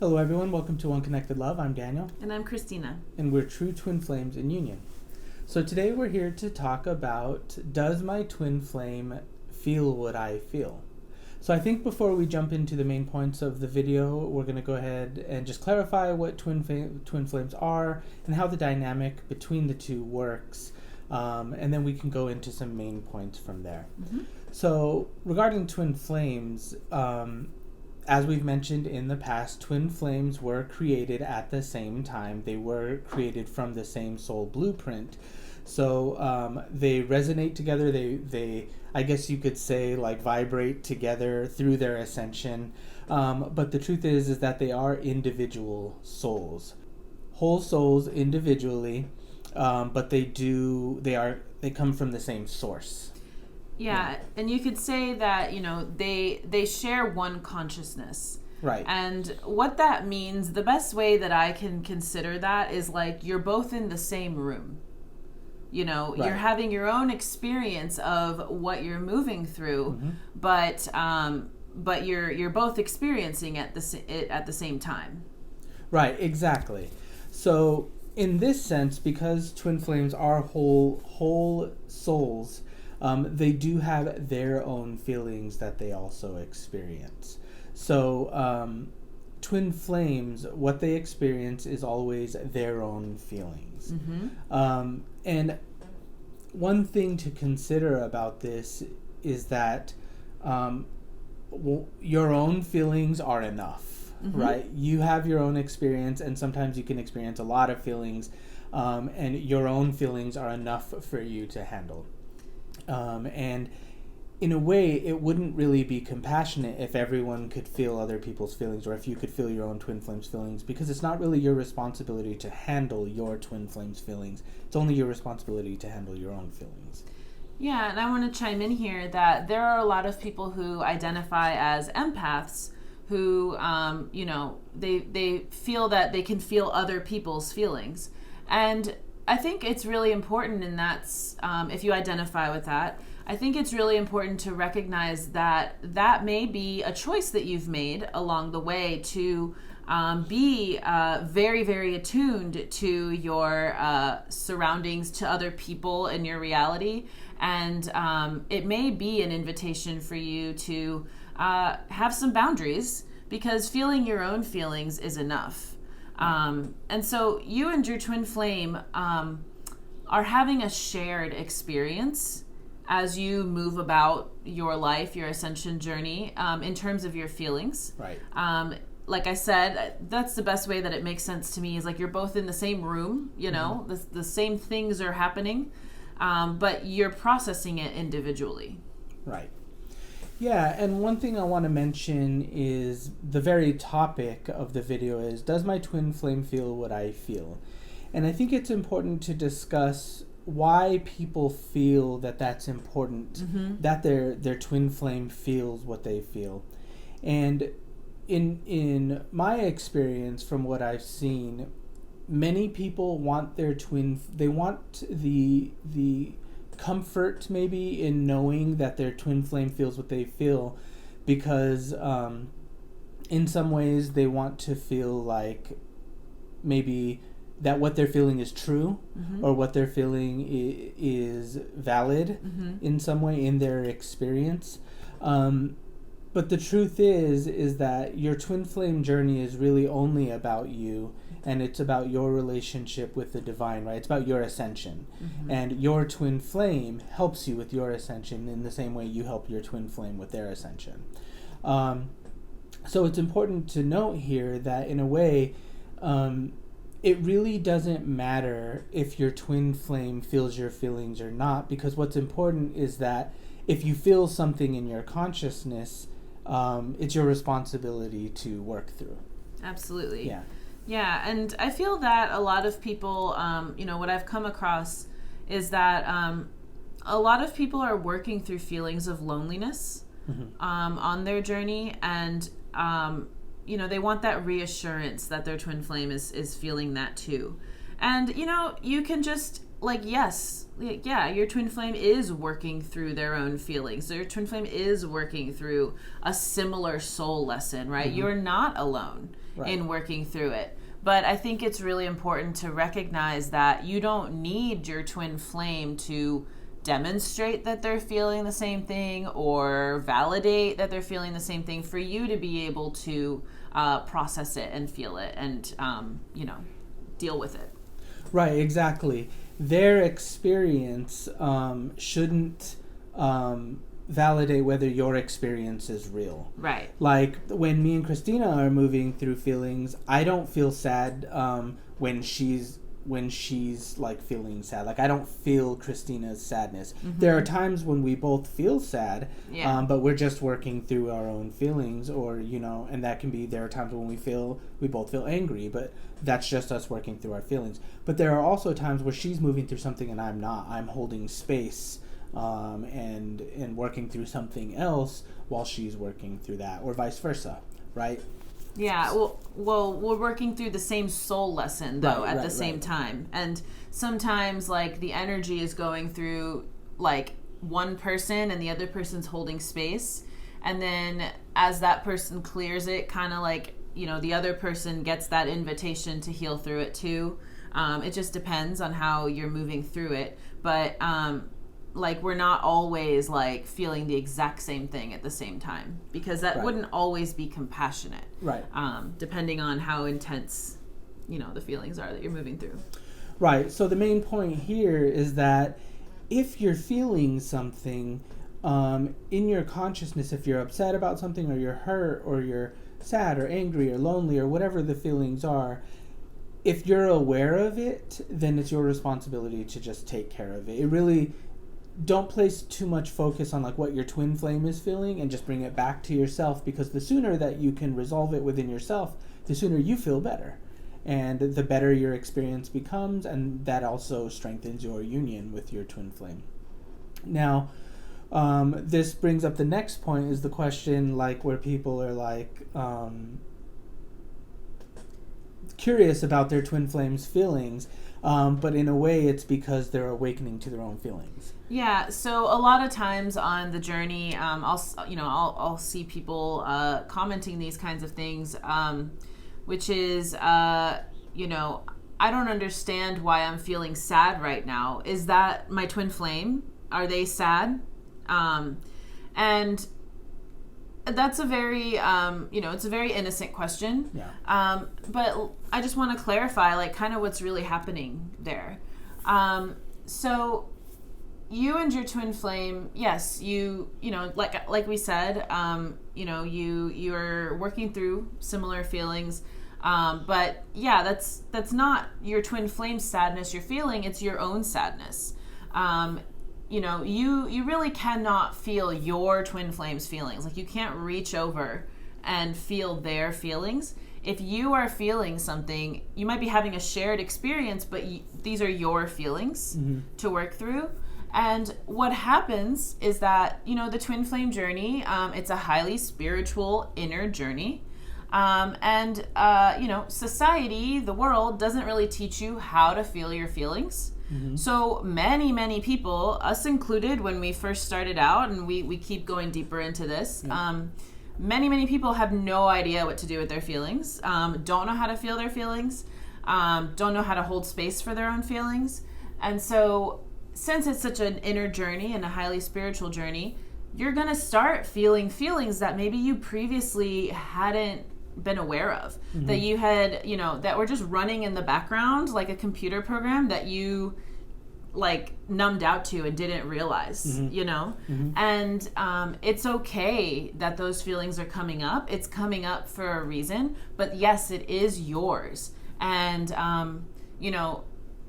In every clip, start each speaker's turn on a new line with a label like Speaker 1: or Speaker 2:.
Speaker 1: Hello everyone, welcome to One Connected Love. I'm Daniel.
Speaker 2: And I'm Christina.
Speaker 1: And we're true twin flames in union. So today we're here to talk about, does my twin flame feel what I feel? So I think before we jump into the main points of the video, we're going to go ahead and just clarify what twin flames are and how the dynamic between the two works. And then we can go into some main points from there. Mm-hmm. So regarding twin flames, as we've mentioned in the past, twin flames were created at the same time. They were created from the same soul blueprint. So they resonate together. They I guess you could say, like, vibrate together through their ascension. But the truth is that they are individual souls, whole souls individually. But they come from the same source.
Speaker 2: Yeah, and you could say that, they share one consciousness.
Speaker 1: Right.
Speaker 2: And what that means, the best way that I can consider that is like you're both in the same room. Right. You're having your own experience of what you're moving through, mm-hmm. but you're both experiencing it at the same time.
Speaker 1: Right, exactly. So in this sense, because twin flames are whole souls, they do have their own feelings that they also experience. So twin flames, what they experience is always their own feelings. Mm-hmm. And one thing to consider about this is that your own feelings are enough, mm-hmm. right? You have your own experience, and sometimes you can experience a lot of feelings, and your own feelings are enough for you to handle. And in a way, it wouldn't really be compassionate if everyone could feel other people's feelings, or if you could feel your own twin flames feelings, because it's not really your responsibility to handle your twin flames feelings. It's only your responsibility to handle your own feelings.
Speaker 2: Yeah, and I want to chime in here that there are a lot of people who identify as empaths who, they feel that they can feel other people's feelings. And I think it's really important, and that's, if you identify with that, I think it's really important to recognize that that may be a choice that you've made along the way to be very, very attuned to your surroundings, to other people in your reality. And it may be an invitation for you to have some boundaries, because feeling your own feelings is enough. And so you and your twin flame are having a shared experience as you move about your life, your ascension journey, in terms of your feelings.
Speaker 1: Right.
Speaker 2: Like I said, that's the best way that it makes sense to me, is like you're both in the same room, mm-hmm. the same things are happening, but you're processing it individually.
Speaker 1: Right. Yeah, and one thing I want to mention is the very topic of the video is, does my twin flame feel what I feel? And I think it's important to discuss why people feel that that's important, mm-hmm. that their twin flame feels what they feel. And in my experience, from what I've seen, many people want their they want the comfort maybe in knowing that their twin flame feels what they feel, because in some ways they want to feel like maybe that what they're feeling is true, mm-hmm. or what they're feeling is valid, mm-hmm. in some way in their experience. But the truth is that your twin flame journey is really only about you, and it's about your relationship with the divine, right? It's about your ascension. Mm-hmm. And your twin flame helps you with your ascension in the same way you help your twin flame with their ascension. So it's important to note here that, in a way, it really doesn't matter if your twin flame feels your feelings or not, because what's important is that if you feel something in your consciousness, it's your responsibility to work through.
Speaker 2: Absolutely.
Speaker 1: Yeah.
Speaker 2: Yeah, and I feel that a lot of people, what I've come across is that a lot of people are working through feelings of loneliness, mm-hmm. On their journey, and they want that reassurance that their twin flame is feeling that too. And you can just your twin flame is working through their own feelings. So your twin flame is working through a similar soul lesson, right? Mm-hmm. You're not alone. in working through it. But I think it's really important to recognize that you don't need your twin flame to demonstrate that they're feeling the same thing or validate that they're feeling the same thing for you to be able to process it and feel it and, deal with it.
Speaker 1: Right, exactly. Their experience shouldn't validate whether your experience is real.
Speaker 2: Right.
Speaker 1: Like when me and Christina are moving through feelings, I don't feel sad when she's like feeling sad. Like I don't feel Christina's sadness. Mm-hmm. There are times when we both feel sad, but we're just working through our own feelings, or and that can be, there are times when we both feel angry, but that's just us working through our feelings. But there are also times where she's moving through something and I'm not. I'm holding space and working through something else while she's working through that, or vice versa, right?
Speaker 2: Yeah, well, we're working through the same soul lesson, though, at the same time. And sometimes, like, the energy is going through, like, one person and the other person's holding space. And then as that person clears it, kind of like, the other person gets that invitation to heal through it, too. It just depends on how you're moving through it. But, we're not always like feeling the exact same thing at the same time, because that wouldn't always be compassionate.
Speaker 1: Right.
Speaker 2: Depending on how intense, the feelings are that you're moving through.
Speaker 1: Right. So the main point here is that if you're feeling something in your consciousness, if you're upset about something, or you're hurt, or you're sad or angry or lonely, or whatever the feelings are, if you're aware of it, then it's your responsibility to just take care of it. It really, don't place too much focus on like what your twin flame is feeling, and just bring it back to yourself, because the sooner that you can resolve it within yourself, the sooner you feel better, and the better your experience becomes, and that also strengthens your union with your twin flame. Now, this brings up the next point, is the question like where people are like curious about their twin flame's feelings, but in a way it's because they're awakening to their own feelings.
Speaker 2: Yeah, so a lot of times on the journey, I'll see people commenting these kinds of things, which is, I don't understand why I'm feeling sad right now. Is that my twin flame? Are they sad? And that's a very, it's a very innocent question.
Speaker 1: Yeah.
Speaker 2: But I just want to clarify, like, kind of what's really happening there. So you and your twin flame, yes, like we said, you're working through similar feelings. But yeah, that's not your twin flame's sadness you're feeling, it's your own sadness. You really cannot feel your twin flame's feelings. Like, you can't reach over and feel their feelings. If you are feeling something, you might be having a shared experience, but these are your feelings to work through. And what happens is that, the twin flame journey, it's a highly spiritual inner journey. Society, the world, doesn't really teach you how to feel your feelings. Mm-hmm. So many people, us included, when we first started out, and we keep going deeper into this, many people have no idea what to do with their feelings, don't know how to feel their feelings, don't know how to hold space for their own feelings. And so, since it's such an inner journey and a highly spiritual journey, you're going to start feeling feelings that maybe you previously hadn't been aware of, that you had, that were just running in the background like a computer program that you like numbed out to and didn't realize, and it's okay that those feelings are coming up. It's coming up for a reason, but yes, it is yours. And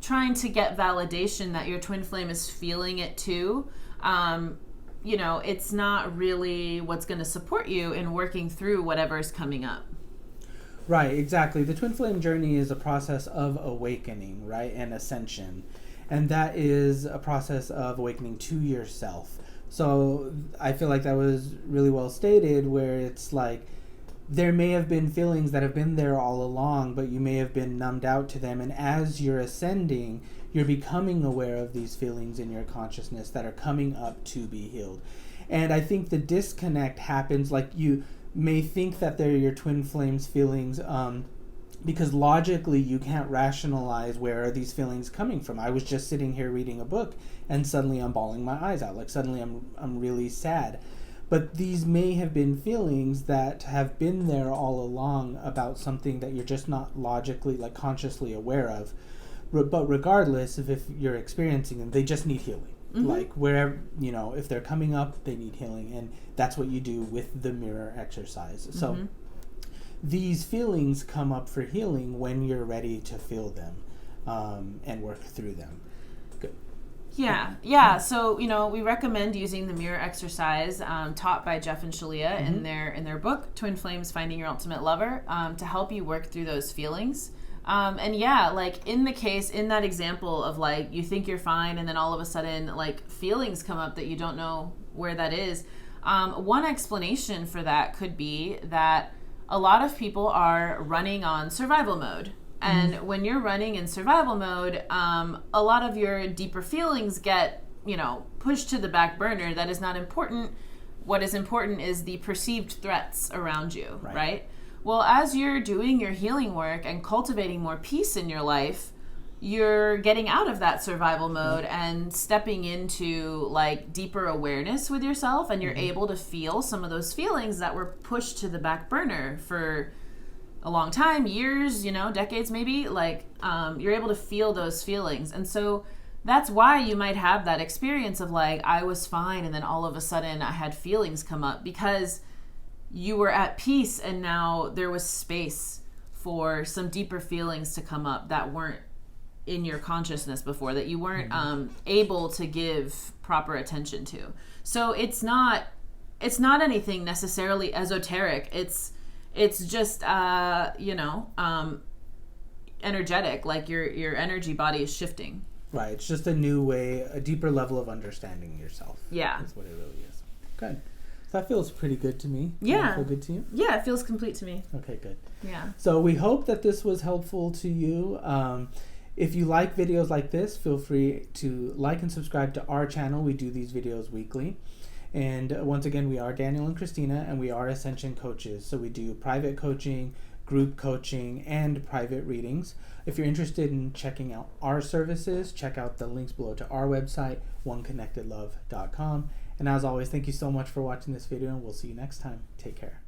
Speaker 2: trying to get validation that your twin flame is feeling it too, it's not really what's going to support you in working through whatever's coming up.
Speaker 1: Right, exactly. The twin flame journey is a process of awakening, right, and ascension. And that is a process of awakening to yourself. So I feel like that was really well stated, where it's like there may have been feelings that have been there all along, but you may have been numbed out to them. And as you're ascending, you're becoming aware of these feelings in your consciousness that are coming up to be healed. And I think the disconnect happens, like may think that they're your twin flames feelings, because logically you can't rationalize where are these feelings coming from. I was just sitting here reading a book and suddenly I'm bawling my eyes out. Like suddenly I'm really sad. But these may have been feelings that have been there all along about something that you're just not logically, like consciously aware of. But regardless of if you're experiencing them, they just need healing.
Speaker 2: Mm-hmm.
Speaker 1: Like wherever, you know, if they're coming up, they need healing. And that's what you do with the mirror exercise. So
Speaker 2: Mm-hmm.
Speaker 1: these feelings come up for healing when you're ready to feel them, and work through them. Good.
Speaker 2: Yeah. So, you know, we recommend using the mirror exercise taught by Jeff and Shaleia
Speaker 1: Mm-hmm.
Speaker 2: in their book, Twin Flames, Finding Your Ultimate Lover, to help you work through those feelings. And yeah, like in that example of like, you think you're fine and then all of a sudden like feelings come up that you don't know where that is. One explanation for that could be that a lot of people are running on survival mode. And when you're running in survival mode, a lot of your deeper feelings get, you know, pushed to the back burner. That is not important. What is important is the perceived threats around you, right? Well, as you're doing your healing work and cultivating more peace in your life, you're getting out of that survival mode and stepping into like deeper awareness with yourself, and you're able to feel some of those feelings that were pushed to the back burner for a long time, years, you know, decades maybe. Like you're able to feel those feelings. And so that's why you might have that experience of like, I was fine and then all of a sudden I had feelings come up, because you were at peace and now there was space for some deeper feelings to come up that weren't in your consciousness before, that you weren't able to give proper attention to. So it's not anything necessarily esoteric. It's just energetic, like your energy body is shifting.
Speaker 1: Right. It's just a new way, a deeper level of understanding yourself.
Speaker 2: Yeah.
Speaker 1: That's what it really is. Good. So that feels pretty good to me.
Speaker 2: Yeah.
Speaker 1: Does that feel good to you?
Speaker 2: Yeah, it feels complete to me.
Speaker 1: Okay, good.
Speaker 2: Yeah.
Speaker 1: So we hope that this was helpful to you. If you like videos like this, feel free to like and subscribe to our channel. We do these videos weekly. And once again, we are Daniel and Christina, and we are Ascension coaches. So we do private coaching, group coaching, and private readings. If you're interested in checking out our services, check out the links below to our website, oneconnectedlove.com. And as always, thank you so much for watching this video, and we'll see you next time. Take care.